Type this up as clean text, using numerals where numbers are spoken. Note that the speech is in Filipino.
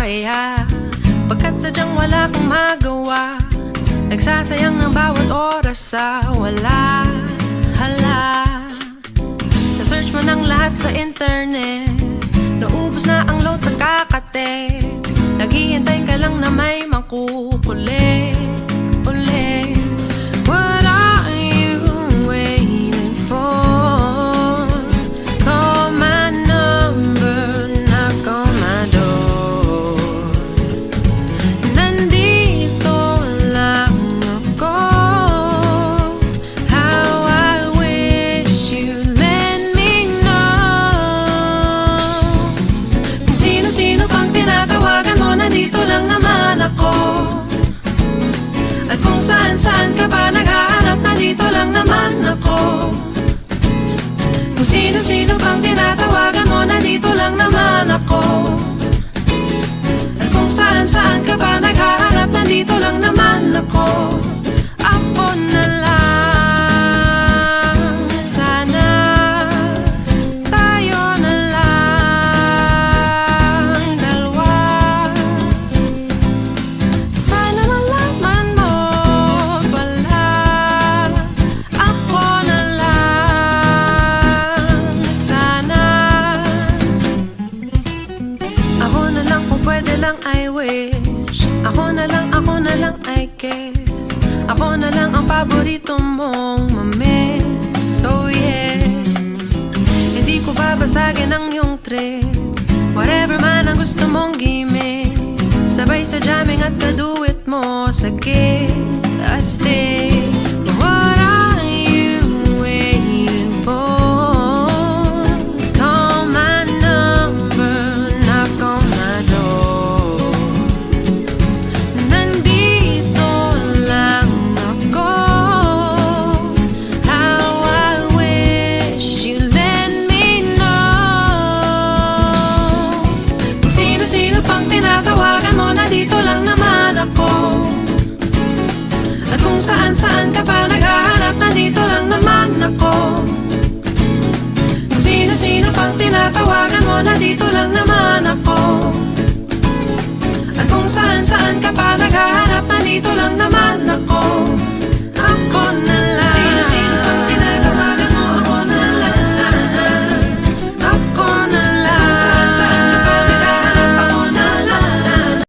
kaya pagkat sadyang wala kang magawa, nagsasayang ng bawat oras sa wala. Hala, na-search mo ng lahat sa internet, naubos na ang load sa kakatext, naghihintay ka lang na may makukulit ulit. What are you waiting for? Call my number, knock on my door. Nandito lang ako. How I wish you let me know. Kung sino-sino pang tinatawagan mo, nandito lang naman ako. At kung saan-saan ka pa naghahanap, nandito lang naman ako. Kung sino-sino pang tinatawagan mo, nandito lang naman ako. At kung saan-saan ka pa naghahanap, nandito lang naman ako. Ako na lang, sana tayo na lang dalawa. Sana malaman mo pala, ako na lang, sana. Ako na lang kung pwede lang, I wish. Ako na lang I guess. Ako na lang ang paborito mong mamiss. Oh yes, hindi ko babasagin ang iyong trip. Whatever man ang gusto mong gimmick, sabay sa jamming at kaduit mo sa gig, astig. What are you waiting for? Call my number, knock on my door. Nandito lang ako. How I wish you let me know. Kung sino-sino pang tinatawagan mo, nandito lang naman ako. At kung saan-saan ka pa naghahanap, nandito lang naman ako. Kung sino-sino pang tinatawagan mo, nandito lang naman ako. At kung saan-saan ka pa naghahanap,